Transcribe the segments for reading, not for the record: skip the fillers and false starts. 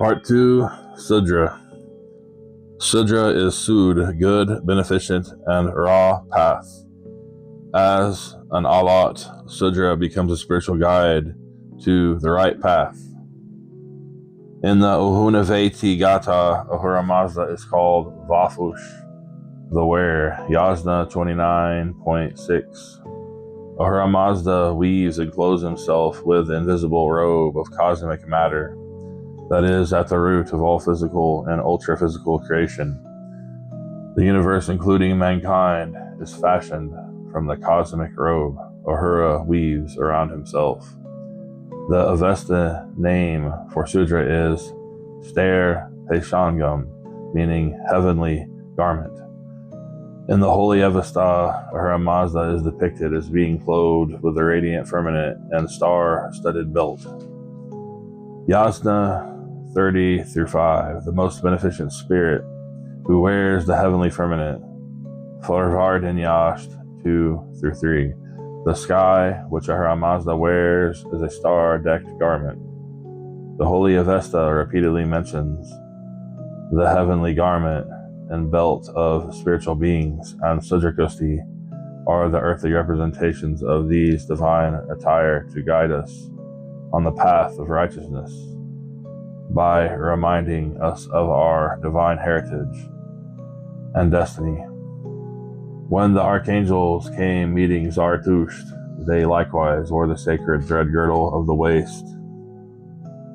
Part 2, Sudreh. Sudreh is Sud, good, beneficent, and Ra, path. As an Alat, Sudreh becomes a spiritual guide to the right path. In the Uhunaveti Gata, Ahura Mazda is called Vafush, the wearer, Yasna 29.6. Ahura Mazda weaves and clothes himself with the invisible robe of cosmic matter that is at the root of all physical and ultra-physical creation. The universe, including mankind, is fashioned from the cosmic robe Ahura weaves around himself. The Avesta name for Sudreh is Ster Peshangam, meaning heavenly garment. In the Holy Avesta, Ahura Mazda is depicted as being clothed with a radiant firmament and star-studded belt. Yasna 30-5, the most beneficent spirit who wears the heavenly firmament. Farvardin Yasht 2-3. The sky, which Ahura Mazda wears, is a star-decked garment. The Holy Avesta repeatedly mentions the heavenly garment and belt of spiritual beings, and Sudreh Kusti are the earthly representations of these divine attire to guide us on the path of righteousness by reminding us of our divine heritage and destiny. When the archangels came meeting Zarathustra, they likewise wore the sacred thread girdle of the waist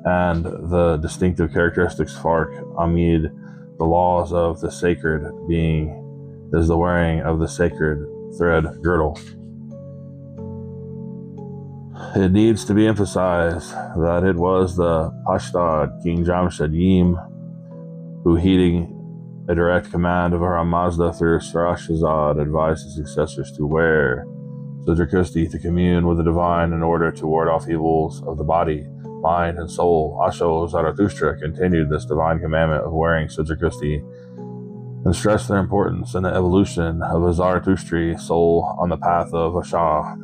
and the distinctive characteristics Fark Amid. The laws of the sacred being is the wearing of the sacred thread girdle. It needs to be emphasized that it was the Pashtad, King Jamshid Yim, who, heeding a direct command of Ahura Mazda through Sarashazad, advised his successors to wear Sudreh Kusti to commune with the divine in order to ward off evils of the body, mind, and soul. Asho Zarathustra continued this divine commandment of wearing Sudreh Kusti and stressed their importance in the evolution of a Zarathustri soul on the path of a Shah.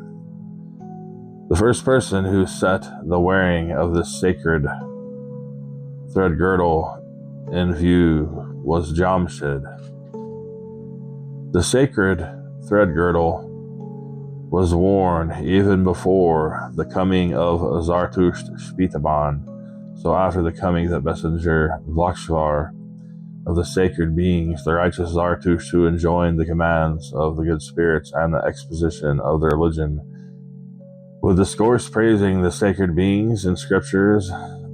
The first person who set the wearing of this sacred thread girdle in view was Jamshid. The sacred thread girdle was worn even before the coming of Zarathustra Shpitaban. So after the coming of the messenger Vlakshvar of the sacred beings, the righteous Zarathustra, who enjoined the commands of the good spirits and the exposition of their religion, with discourse praising the sacred beings in scriptures,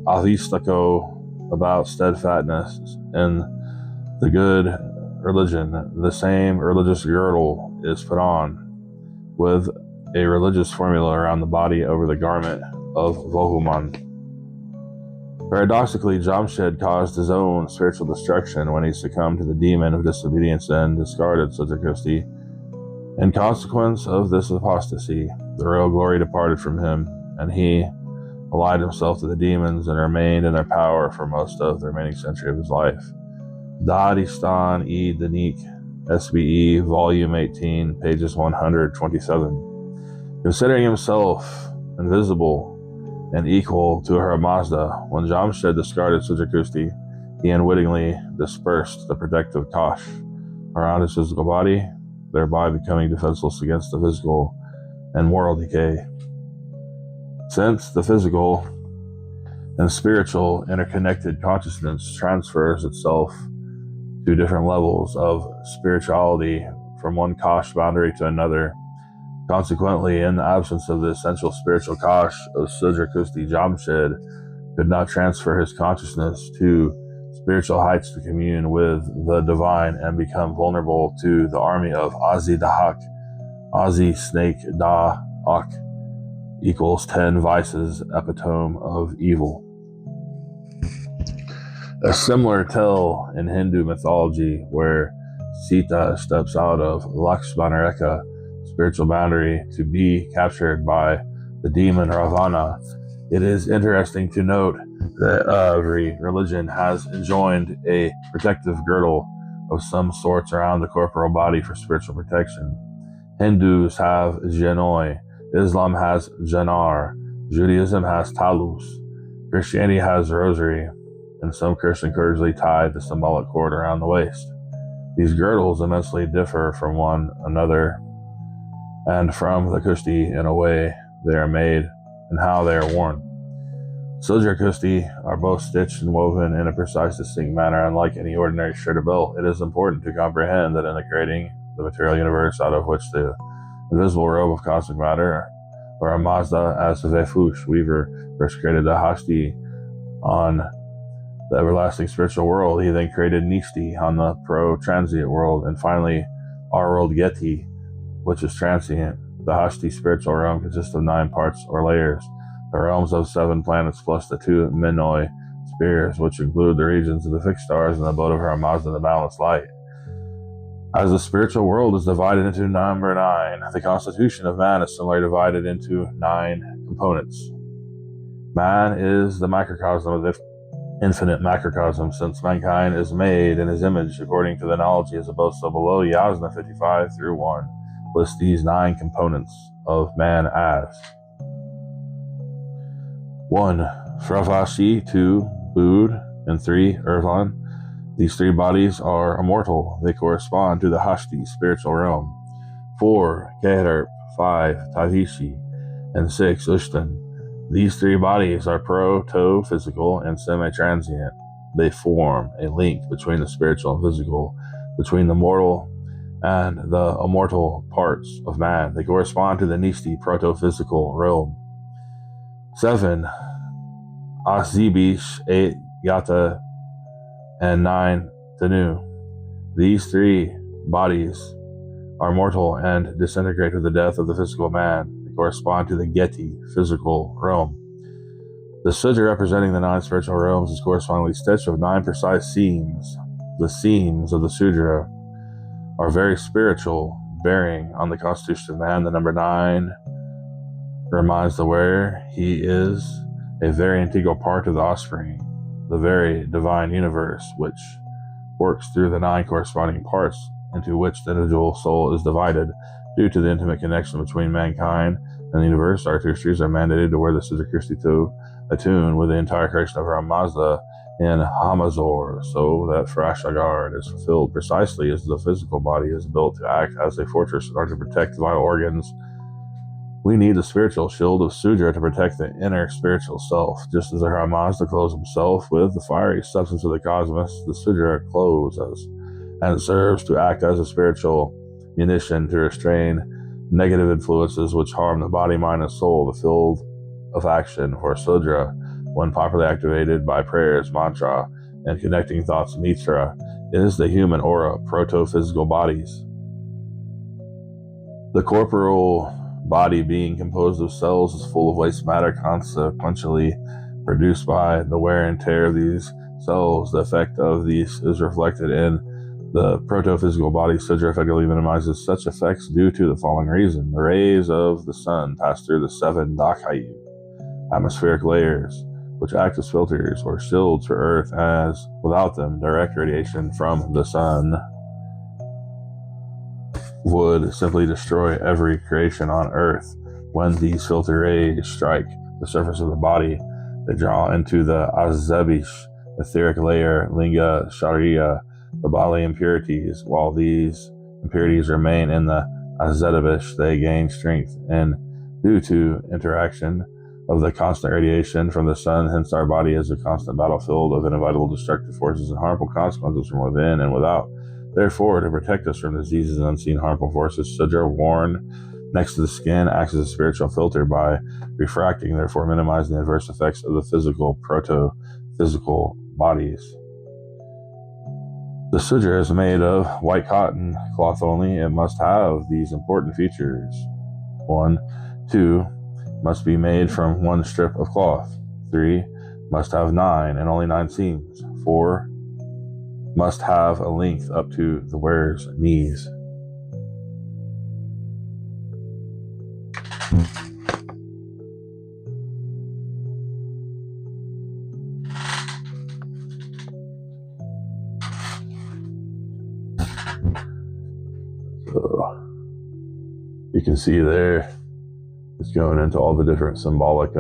Avistako, about steadfastness in the good religion, the same religious girdle is put on, with a religious formula around the body over the garment of Vohuman. Paradoxically, Jamshid caused his own spiritual destruction when he succumbed to the demon of disobedience and discarded Sudreh Kusti. In consequence of this apostasy, the royal glory departed from him, and he allied himself to the demons and remained in their power for most of the remaining century of his life. Dadistan e Danik, SBE, Volume 18, pages 127. Considering himself invisible and equal to Ahura Mazda, when Jamshid discarded Sudreh Kusti, he unwittingly dispersed the protective Kash around his physical body, thereby becoming defenseless against the physical and moral decay. Since the physical and spiritual interconnected consciousness transfers itself to different levels of spirituality from one Kash boundary to another, consequently, in the absence of the essential spiritual Kash of Sudreh Kusti, Jamshid could not transfer his consciousness to spiritual heights to commune with the divine and become vulnerable to the army of Azi Dahak, Azi Snake Da Ak equals 10 vices, epitome of evil. A similar tale in Hindu mythology where Sita steps out of Lakshmana spiritual boundary to be captured by the demon Ravana. It is interesting to note that every religion has enjoined a protective girdle of some sorts around the corporal body for spiritual protection. Hindus have Janoi, Islam has Janar, Judaism has Talus, Christianity has Rosary, and some Christian clergy tied the symbolic cord around the waist. These girdles immensely differ from one another and from the Kusti in a way they are made and how they are worn. Sudreh Kusti are both stitched and woven in a precise, distinct manner, unlike any ordinary shirt or belt. It is important to comprehend that in the creating the material universe out of which the invisible robe of cosmic matter, or a Mazda as the Vefush weaver first created the Hashti on the everlasting spiritual world, he then created Nishti on the pro-transient world, and finally our world Geti, which is transient. The Hashti spiritual realm consists of 9 parts or layers, the realms of 7 planets plus the 2 Menoi spheres, which include the regions of the fixed stars and the abode of her Mazda, the balanced light. As the spiritual world is divided into number 9, the constitution of man is similarly divided into 9 components. Man is the microcosm of the infinite macrocosm, since mankind is made in his image, according to the analogy as above so below. Yasna 55 through 1 lists these 9 components of man as 1. Fravashi, 2. Bud, and 3. Irvan. These 3 bodies are immortal. They correspond to the Hashti spiritual realm. 4. Keherp, 5. Tavishi, and 6. Ushtan. These 3 bodies are proto-physical and semi-transient. They form a link between the spiritual and physical, between the mortal and the immortal parts of man. They correspond to the Nishti proto-physical realm. 7. Aszibish, 8. Yata, and 9. Tanu. These 3 bodies are mortal and disintegrate with the death of the physical man. They correspond to the Geti physical realm. The Sudreh representing the 9 spiritual realms is correspondingly stitched with 9 precise seams. The seams of the Sudreh are very spiritual, bearing on the constitution of man. The number 9 reminds the wearer he is a very integral part of the offspring, the very divine universe, which works through the 9 corresponding parts into which the individual soul is divided. Due to the intimate connection between mankind and the universe, our 2 streets are mandated to wear the Sudreh Kusti to attune with the entire creation of our Mazda in Hamazor, so that Frashagard is fulfilled precisely as the physical body is built to act as a fortress in order to protect the vital organs. We need the spiritual shield of Sudreh to protect the inner spiritual self. Just as the Mazda clothes himself with the fiery substance of the cosmos, the Sudreh clothes us, and it serves to act as a spiritual munition to restrain negative influences which harm the body, mind, and soul. The field of action for Sudreh, when properly activated by prayers, mantra, and connecting thoughts, mitra, is the human aura, proto-physical bodies. The corporal body, being composed of cells, is full of waste matter, consequently produced by the wear and tear of these cells. The effect of these is reflected in the proto-physical body. Sudreh effectively minimizes such effects due to the following reason. The rays of the sun pass through the 7 Dakayu atmospheric layers, which act as filters or shields for Earth, as without them, direct radiation from the sun would simply destroy every creation on Earth. When these filter rays strike the surface of the body, they draw into the Azebish etheric layer, Linga Sharia, the bodily impurities. While these impurities remain in the Azebish, they gain strength, and due to interaction of the constant radiation from the sun, hence our body is a constant battlefield of inevitable destructive forces and harmful consequences from within and without. Therefore, to protect us from diseases and unseen harmful forces, Sudreh worn next to the skin acts as a spiritual filter by refracting, therefore minimizing the adverse effects of the physical, proto-physical bodies. The Sudreh is made of white cotton cloth only. It must have these important features. 1. 2. Must be made from 1 strip of cloth. 3. Must have 9 and only 9 seams. 4. Must have a length up to the wearer's knees. So you can see there, it's going into all the different symbolic